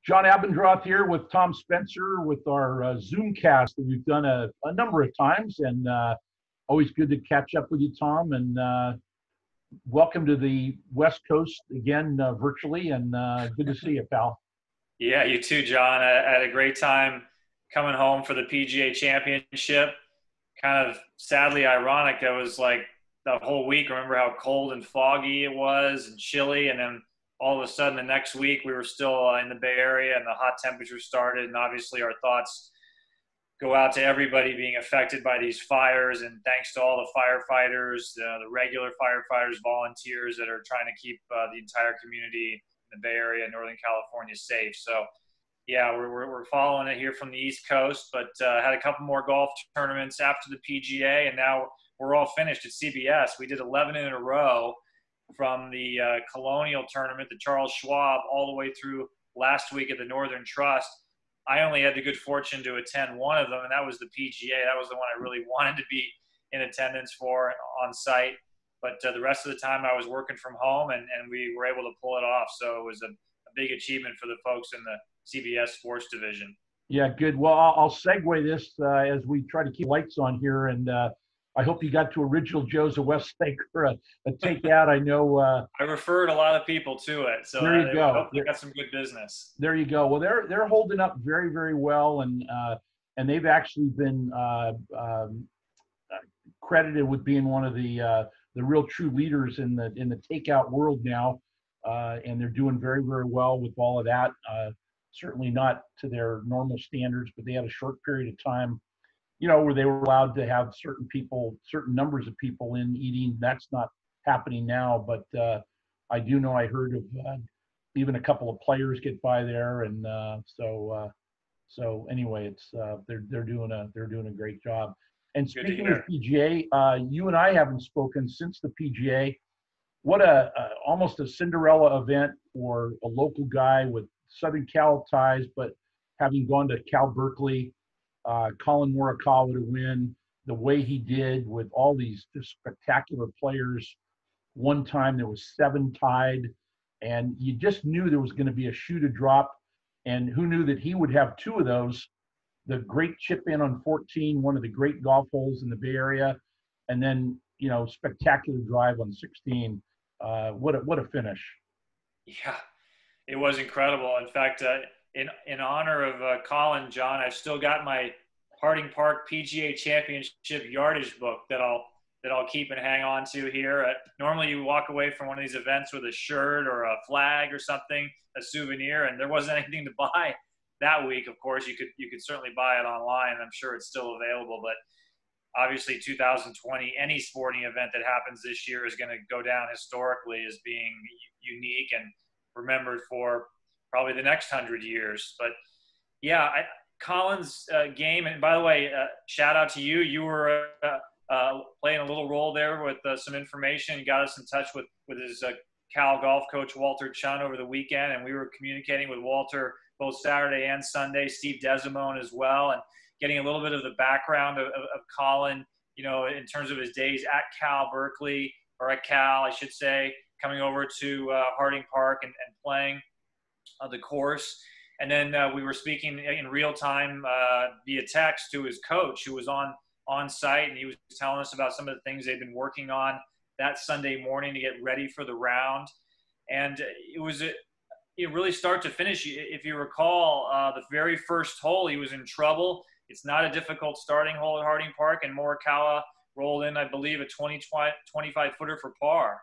John Abendroth here with Tom Spencer with our Zoomcast that we've done a number of times, and always good to catch up with you, Tom. And welcome to the West Coast again, virtually, and good to see you, pal. Yeah, you too, John. I had a great time coming home for the PGA Championship. Kind of sadly ironic. It was like the whole week. Remember how cold and foggy it was and chilly, and then all of a sudden the next week we were still in the Bay Area and the hot temperatures started. And obviously our thoughts go out to everybody being affected by these fires, and thanks to all the firefighters, the regular firefighters, volunteers that are trying to keep the entire community in the Bay Area and Northern California safe. So yeah, we're following it here from the East Coast, but had a couple more golf tournaments after the PGA, and now we're all finished at CBS. We did 11 in a row from the Colonial Tournament, the Charles Schwab, all the way through last week at the Northern Trust. I only had the good fortune to attend one of them, and that was the PGA. That was the one I really wanted to be in attendance for on site. But the rest of the time I was working from home, and we were able to pull it off. So it was a big achievement for the folks in the CBS Sports Division. Yeah, good. Well, I'll segue this as we try to keep lights on here, and I hope you got to Original Joe's of Westlake for a takeout. I know I referred a lot of people to it, so there you go. Hope they got some good business. There you go. Well, they're holding up very, very well, and they've actually been credited with being one of the real true leaders in the takeout world now, and they're doing very, very well with all of that. Certainly not to their normal standards, but they had a short period of time, where they were allowed to have certain numbers of people in eating. That's not happening now, but I do know I heard of even a couple of players get by there, and so anyway, it's they're doing a great job. And speaking of PGA, you and I haven't spoken since the PGA. What almost a Cinderella event for a local guy with Southern Cal ties, but having gone to Cal Berkeley. Colin Morikawa to win the way he did with all these just spectacular players. One time there was 7 tied, and you just knew there was going to be a shoe to drop. And who knew that he would have 2 of those? The great chip in on 14, one of the great golf holes in the Bay Area, and then spectacular drive on 16. What a finish! Yeah, it was incredible. In fact, in honor of Colin, John, I've still got my Harding Park PGA Championship yardage book that I'll keep and hang on to here. Normally, you walk away from one of these events with a shirt or a flag or something, a souvenir, and there wasn't anything to buy that week. Of course, you could certainly buy it online. I'm sure it's still available, but obviously 2020, any sporting event that happens this year is going to go down historically as being unique and remembered for probably the next 100 years. But yeah, Colin's game, and by the way, shout out to you. You were playing a little role there with some information. You got us in touch with his Cal golf coach, Walter Chun, over the weekend, and we were communicating with Walter both Saturday and Sunday, Steve Desimone as well, and getting a little bit of the background of Colin, in terms of his days at Cal Berkeley, or at Cal, I should say, coming over to Harding Park and playing the course. And then we were speaking in real time via text to his coach, who was on site, and he was telling us about some of the things they've been working on that Sunday morning to get ready for the round. And it was really start to finish. If you recall, the very first hole, he was in trouble. It's not a difficult starting hole at Harding Park, and Morikawa rolled in, I believe, a 25-footer for par.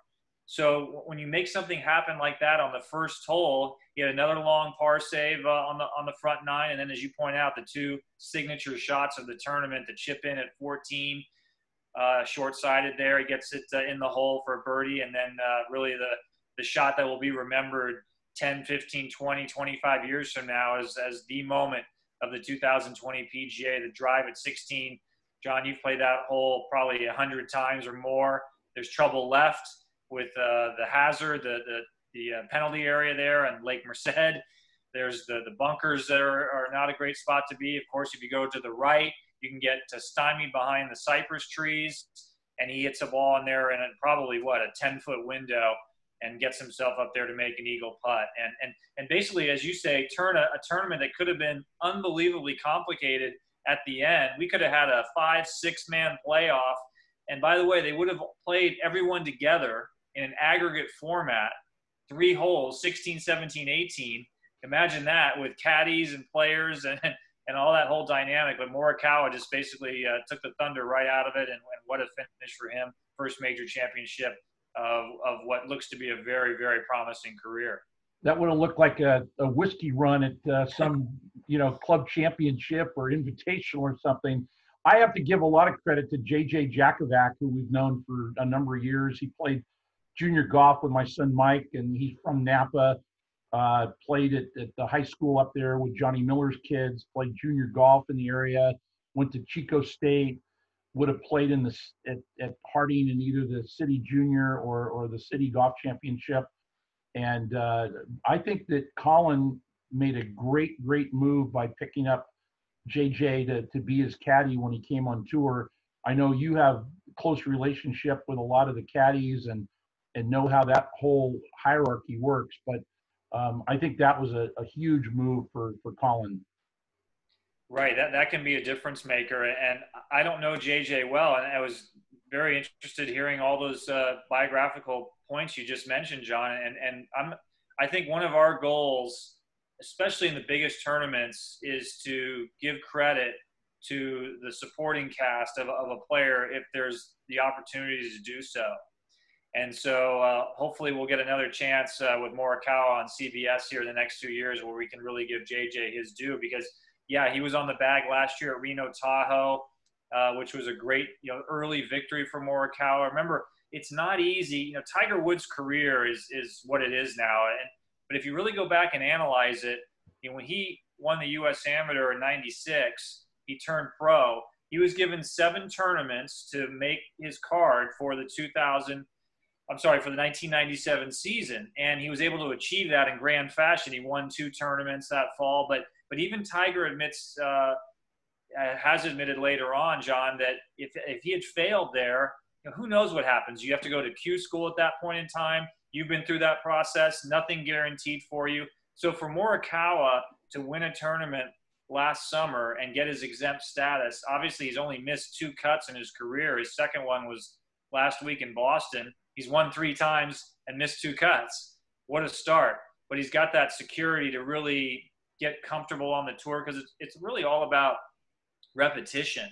So when you make something happen like that on the first hole, he had another long par save on the front 9, and then, as you point out, the 2 signature shots of the tournament, the chip in at 14, short-sided there. He gets it in the hole for a birdie, and then really the shot that will be remembered 10, 15, 20, 25 years from now as the moment of the 2020 PGA, the drive at 16. John, you've played that hole probably 100 times or more. There's trouble left with the hazard, the penalty area there, and Lake Merced. There's the bunkers that are not a great spot to be. Of course, if you go to the right, you can get stymied behind the cypress trees, and he hits a ball in there in probably, a 10-foot window. and gets himself up there to make an eagle putt. And basically, as you say, turn a tournament that could have been unbelievably complicated at the end. We could have had a 5-6 man playoff. And by the way, they would have played everyone together in an aggregate format, 3 holes, 16, 17, 18. Imagine that with caddies and players and all that whole dynamic. But Morikawa just basically took the thunder right out of it, and what a finish for him. First major championship of what looks to be a very, very promising career. That would have looked like a whiskey run at some, club championship or invitational or something. I have to give a lot of credit to JJ Jakovac, who we've known for a number of years. He played junior golf with my son Mike, and he's from Napa. Played at the high school up there with Johnny Miller's kids. Played junior golf in the area. Went to Chico State. Would have played in at Harding in either the city junior or the city golf championship. And I think that Colin made a great move by picking up JJ to be his caddy when he came on tour. I know you have a close relationship with a lot of the caddies and know how that whole hierarchy works. But I think that was a huge move for Colin. Right, that can be a difference maker. And I don't know JJ well, and I was very interested hearing all those biographical points you just mentioned, John. And I think one of our goals, especially in the biggest tournaments, is to give credit to the supporting cast of a player if there's the opportunity to do so. And so hopefully we'll get another chance with Morikawa on CBS here in the next 2 years where we can really give JJ his due, because yeah, he was on the bag last year at Reno Tahoe, which was a great, early victory for Morikawa. Remember, it's not easy. Tiger Woods' career is what it is now. But if you really go back and analyze it, when he won the U.S. Amateur in '96, he turned pro. He was given 7 tournaments to make his card for the 1997 season, and he was able to achieve that in grand fashion. He won 2 tournaments that fall, but even Tiger has admitted later on, John, that if he had failed there, who knows what happens? You have to go to Q school at that point in time. You've been through that process. Nothing guaranteed for you. So for Morikawa to win a tournament last summer and get his exempt status, obviously he's only missed 2 cuts in his career. His second one was last week in Boston. He's won 3 times and missed 2 cuts. What a start. But he's got that security to really get comfortable on the tour, because it's really all about repetition.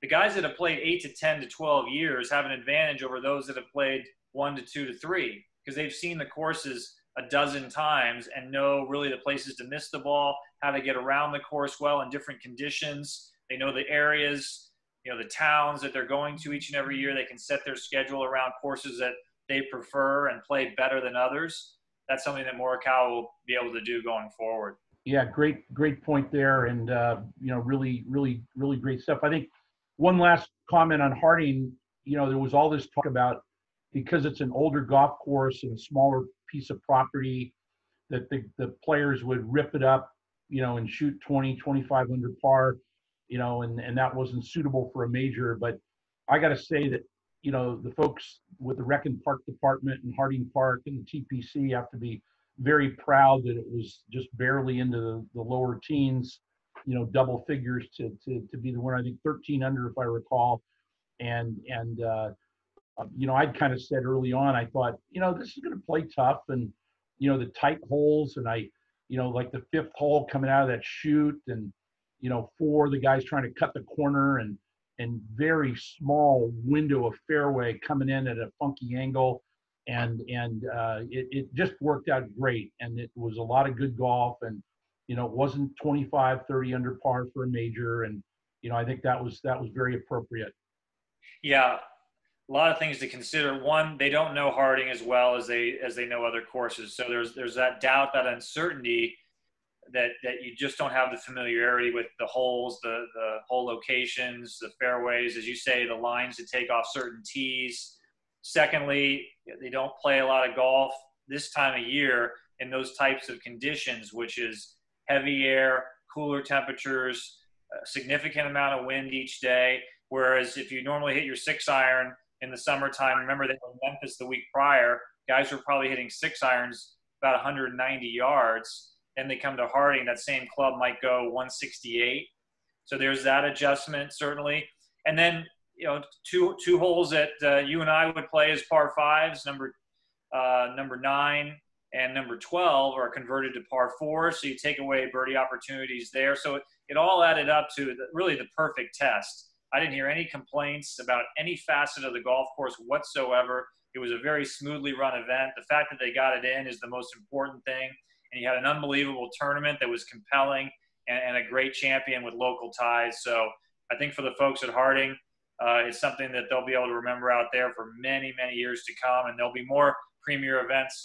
The guys that have played 8 to 10 to 12 years have an advantage over those that have played 1 to 2 to 3, because they've seen the courses a dozen times and know really the places to miss the ball, how to get around the course well in different conditions. They know the areas, the towns that they're going to each and every year. They can set their schedule around courses that they prefer and play better than others. That's something that Morikawa will be able to do going forward. Yeah, great point there, and really great stuff. I think one last comment on Harding. There was all this talk about, because it's an older golf course and a smaller piece of property, that the players would rip it up, and shoot 25 under par, and that wasn't suitable for a major. But I got to say that the folks with the Rec and Park Department and Harding Park and the TPC have to be very proud that it was just barely into the lower teens, double figures to be the winner. I think 13 under, if I recall. And I'd kind of said early on, I thought, this is going to play tough, and the tight holes, and like the 5th hole coming out of that chute, and 4, the guys trying to cut the corner, and very small window of fairway coming in at a funky angle. And it just worked out great, and it was a lot of good golf, and it wasn't 25, 30 under par for a major, and I think that was very appropriate. Yeah, a lot of things to consider. One, they don't know Harding as well as they know other courses, so there's that doubt, that uncertainty, that you just don't have the familiarity with the holes, the hole locations, the fairways, as you say, the lines to take off certain tees. Secondly, they don't play a lot of golf this time of year in those types of conditions, which is heavy air, cooler temperatures, a significant amount of wind each day. Whereas if you normally hit your 6-iron in the summertime, remember they were in Memphis the week prior, guys were probably hitting 6-irons about 190 yards. Then they come to Harding, that same club might go 168. So there's that adjustment, certainly. And then, two holes that you and I would play as par fives, number 9 and number 12 are converted to par 4. So you take away birdie opportunities there. So it all added up to really the perfect test. I didn't hear any complaints about any facet of the golf course whatsoever. It was a very smoothly run event. The fact that they got it in is the most important thing. And you had an unbelievable tournament that was compelling and a great champion with local ties. So I think for the folks at Harding, it's something that they'll be able to remember out there for many, many years to come. And there'll be more premier events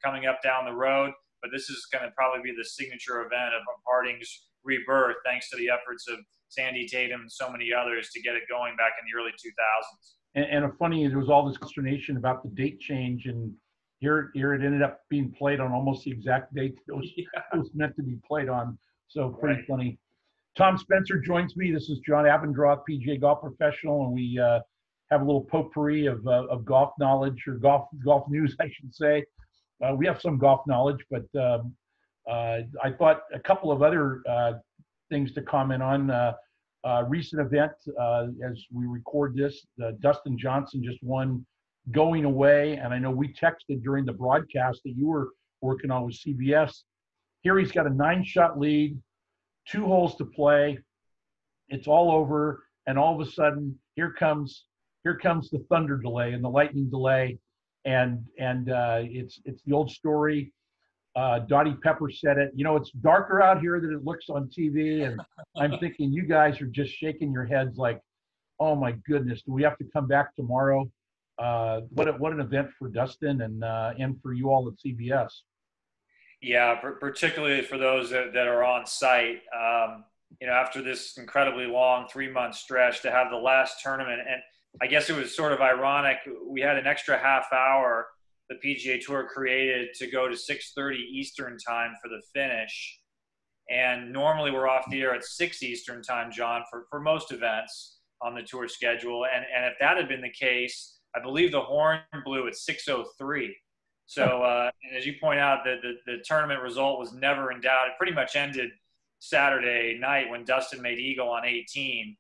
coming up down the road. But this is going to probably be the signature event of Harding's rebirth, thanks to the efforts of Sandy Tatum and so many others to get it going back in the early 2000s. And funny, there was all this consternation about the date change, and here it ended up being played on almost the exact date it was meant to be played on. So pretty funny. Tom Spencer joins me. This is John Abendroth, PGA golf professional, and we have a little potpourri of golf knowledge, or golf news, I should say. We have some golf knowledge, but I thought a couple of other things to comment on. Recent event, as we record this, Dustin Johnson just won Going Away, and I know we texted during the broadcast that you were working on with CBS. Here he's got a 9-shot lead, 2 holes to play. It's all over, and all of a sudden, here comes the thunder delay and the lightning delay, and it's the old story. Dottie Pepper said it. It's darker out here than it looks on TV, and I'm thinking you guys are just shaking your heads like, oh my goodness, do we have to come back tomorrow? What an event for Dustin and for you all at CBS. Yeah, particularly for those that are on site. After this incredibly long 3-month stretch, to have the last tournament, and I guess it was sort of ironic. We had an extra half hour the PGA Tour created to go to 6:30 Eastern time for the finish. And normally we're off the air at 6 Eastern time, John, for most events on the tour schedule. And if that had been the case, I believe the horn blew at 6:03. So and as you point out, the tournament result was never in doubt. It pretty much ended Saturday night when Dustin made eagle on 18.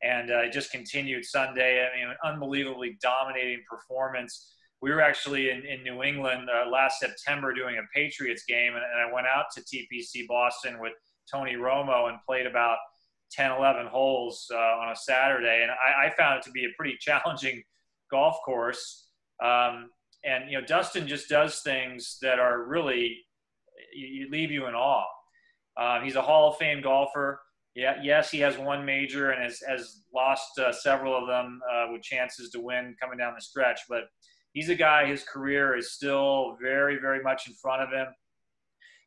And it just continued Sunday. I mean, an unbelievably dominating performance. We were actually in New England last September doing a Patriots game, and I went out to TPC Boston with Tony Romo and played about 10, 11 holes on a Saturday. And I found it to be a pretty challenging golf course. And Dustin just does things that are really, you leave you in awe. He's a Hall of Fame golfer. Yeah, yes, he has one major and has lost several of them with chances to win coming down the stretch. But he's a guy, his career is still very, very much in front of him.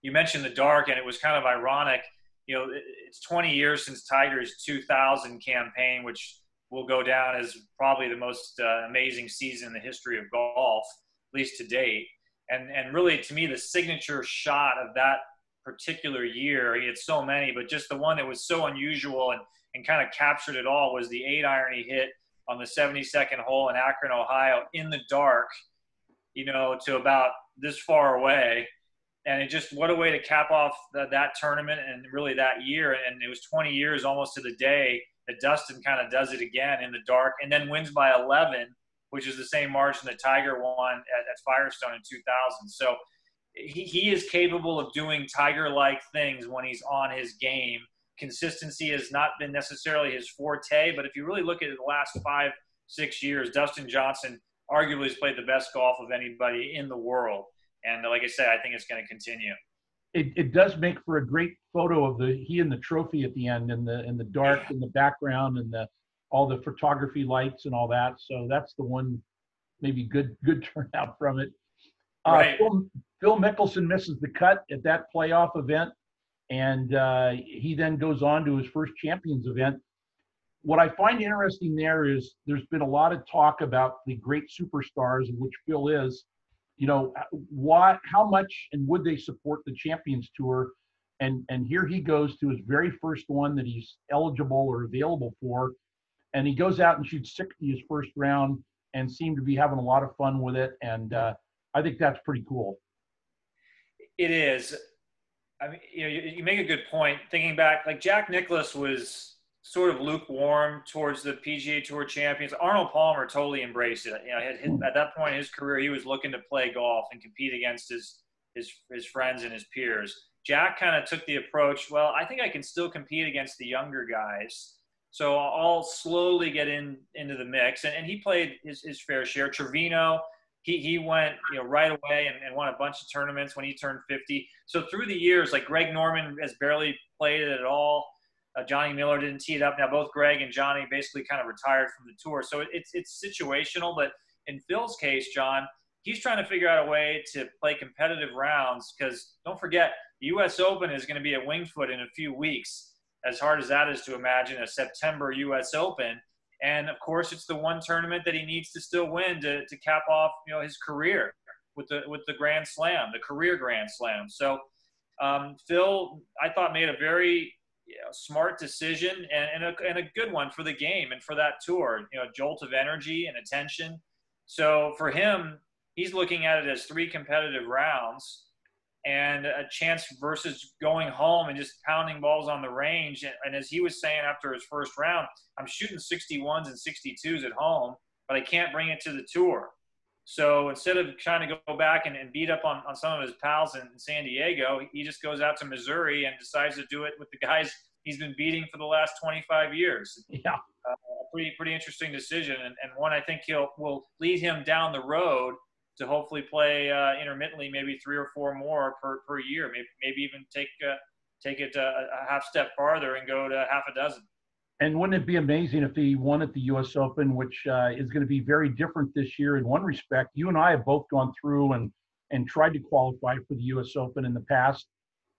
You mentioned the dark, and it was kind of ironic. It's 20 years since Tiger's 2000 campaign, which will go down as probably the most amazing season in the history of golf, at least to date. And really, to me, the signature shot of that particular year, he had so many, but just the one that was so unusual and kind of captured it all was the 8-iron he hit on the 72nd hole in Akron, Ohio, in the dark, to about this far away. And it just, what a way to cap off that tournament and really that year. And it was 20 years almost to the day that Dustin kind of does it again in the dark and then wins by 11, which is the same margin that Tiger won at Firestone in 2000. So he is capable of doing Tiger-like things when he's on his game. Consistency has not been necessarily his forte, but if you really look at the last 5-6 years, Dustin Johnson arguably has played the best golf of anybody in the world. And like I said, I think it's going to continue. It does make for a great photo of he and the trophy at the end, in the dark, in the background, and all the photography lights and all that. So that's the one maybe good turnout from it. Right. Phil Mickelson misses the cut at that playoff event, and he then goes on to his first Champions event. What I find interesting there is there's been a lot of talk about the great superstars, of which Phil is. How much and would they support the Champions Tour? And here he goes to his very first one that he's eligible or available for, and he goes out and shoots 60 his first round and seemed to be having a lot of fun with it. And I think that's pretty cool. It is. I mean, you make a good point. Thinking back, like Jack Nicklaus was sort of lukewarm towards the PGA Tour champions. Arnold Palmer totally embraced it. At that point in his career, he was looking to play golf and compete against his friends and his peers. Jack kind of took the approach, well, I think I can still compete against the younger guys. So I'll slowly get into the mix. And he played his fair share. Trevino, he went right away and won a bunch of tournaments when he turned 50. So through the years, like Greg Norman has barely played it at all. Johnny Miller didn't tee it up. Now both Greg and Johnny basically kind of retired from the tour. So it's situational. But in Phil's case, John, he's trying to figure out a way to play competitive rounds because don't forget, the U.S. Open is going to be at Winged Foot in a few weeks, as hard as that is to imagine a September U.S. Open. And, of course, it's the one tournament that he needs to still win to cap off, his career with the Grand Slam, the career Grand Slam. So Phil, I thought, made a very smart decision and a good one for the game and for that tour, a jolt of energy and attention. So for him, he's looking at it as 3 competitive rounds and a chance versus going home and just pounding balls on the range. And as he was saying after his first round, I'm shooting 61s and 62s at home, but I can't bring it to the tour. So instead of trying to go back and beat up on some of his pals in San Diego, he just goes out to Missouri and decides to do it with the guys he's been beating for the last 25 years. Yeah. A pretty interesting decision, and one I think will lead him down the road to hopefully play intermittently, maybe 3 or 4 more per year, maybe even take it a half step farther and go to half a dozen. And wouldn't it be amazing if he won at the U.S. Open, which is going to be very different this year in one respect? You and I have both gone through and tried to qualify for the U.S. Open in the past.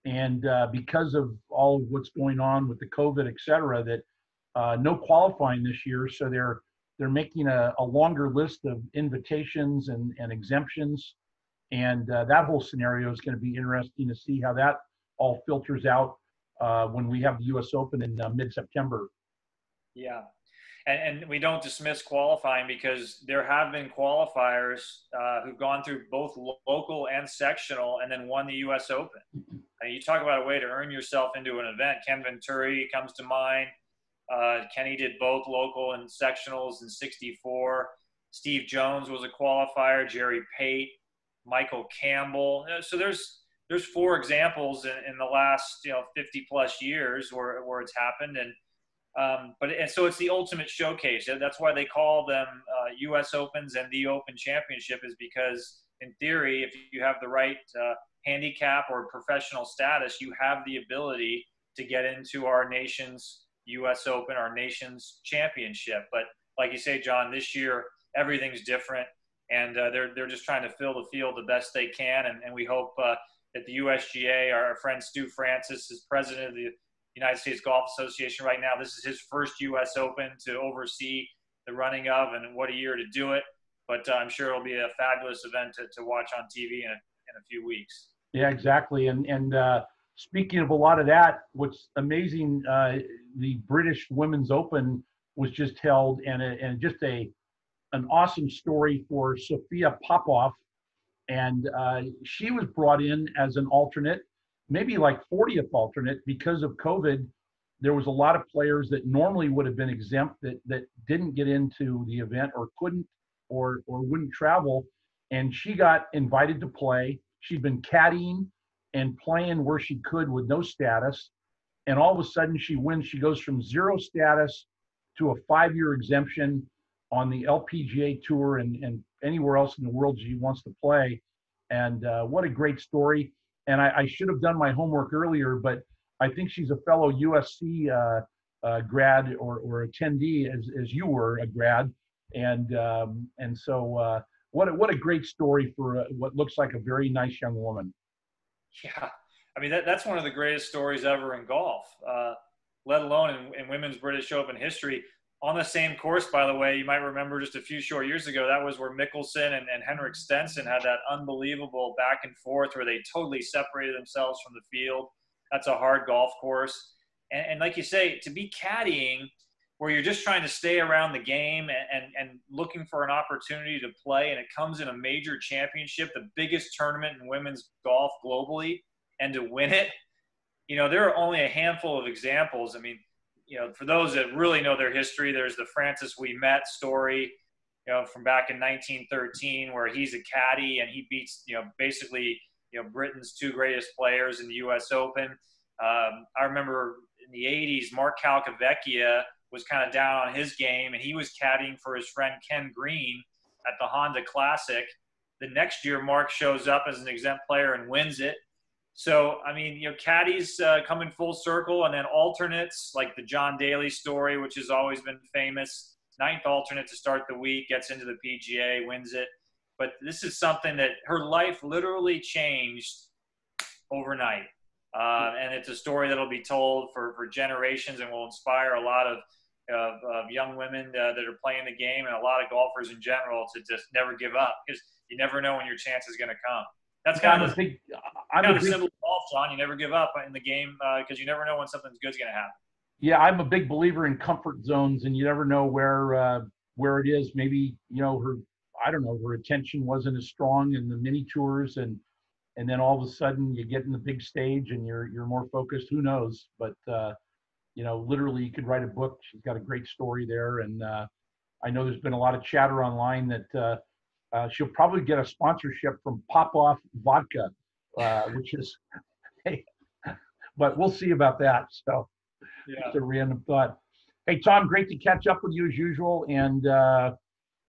And because of all of what's going on with the COVID, et cetera, that no qualifying this year. So they're making a longer list of invitations and exemptions. And that whole scenario is going to be interesting to see how that all filters out when we have the U.S. Open in mid-September. Yeah. And we don't dismiss qualifying because there have been qualifiers who've gone through both local and sectional and then won the U.S. Open. And you talk about a way to earn yourself into an event. Ken Venturi comes to mind. Kenny did both local and sectionals in +64. Steve Jones was a qualifier. Jerry Pate, Michael Campbell. So there's 4 examples in the last 50 plus years where it's happened. And so it's the ultimate showcase. That's why they call them U.S. Opens and the Open Championship, is because in theory, if you have the right handicap or professional status, you have the ability to get into our nation's U.S. Open, our nation's championship. But like you say, John, this year everything's different, and they're just trying to fill the field the best they can. And we hope that the USGA, our friend Stu Francis, is president of the United States Golf Association right now. This is his first U.S. Open to oversee the running of, and what a year to do it. But I'm sure it'll be a fabulous event to watch on TV in a few weeks. Yeah, exactly. And speaking of a lot of that, what's amazing, the British Women's Open was just held, and just an awesome story for Sophia Popov. And she was brought in as an alternate, maybe like 40th alternate, because of COVID. There was a lot of players that normally would have been exempt that didn't get into the event or couldn't or wouldn't travel. And she got invited to play. She'd been caddying and playing where she could with no status. And all of a sudden she wins. She goes from 0 status to a 5-year exemption on the LPGA tour and anywhere else in the world she wants to play. And what a great story. And I should have done my homework earlier, but I think she's a fellow USC grad or attendee, as you were a grad. And so what a great story for what looks like a very nice young woman. Yeah, I mean that's one of the greatest stories ever in golf, let alone in women's British Open history. On the same course, by the way, you might remember just a few short years ago, that was where Mickelson and Henrik Stenson had that unbelievable back and forth where they totally separated themselves from the field. That's a hard golf course. And like you say, to be caddying, where you're just trying to stay around the game and looking for an opportunity to play, and it comes in a major championship, the biggest tournament in women's golf globally, and to win it, there are only a handful of examples. I mean, for those that really know their history, there's the Francis We Met story, from back in 1913, where he's a caddy and he beats, basically, Britain's two greatest players in the U.S. Open. I remember in the 80s, Mark Calcavecchia was kind of down on his game, and he was caddying for his friend Ken Green at the Honda Classic. The next year, Mark shows up as an exempt player and wins it. So, I mean, caddies come in full circle, and then alternates, like the John Daly story, which has always been famous. Ninth alternate to start the week, gets into the PGA, wins it. But this is something that her life literally changed overnight. And it's a story that'll be told for generations and will inspire a lot of young women that are playing the game, and a lot of golfers in general, to just never give up, because you never know when your chance is going to come. That's kind of the symbol of golf, John. You never give up in the game, because you never know when something good's going to happen. Yeah, I'm a big believer in comfort zones, and you never know where it is. Maybe her attention wasn't as strong in the mini tours, and then all of a sudden you get in the big stage and you're more focused. Who knows? But literally, you could write a book. She's got a great story there, and I know there's been a lot of chatter online that she'll probably get a sponsorship from Popoff Vodka, which is, hey, but we'll see about that. So, yeah, it's a random thought. Hey, Tom, great to catch up with you as usual, and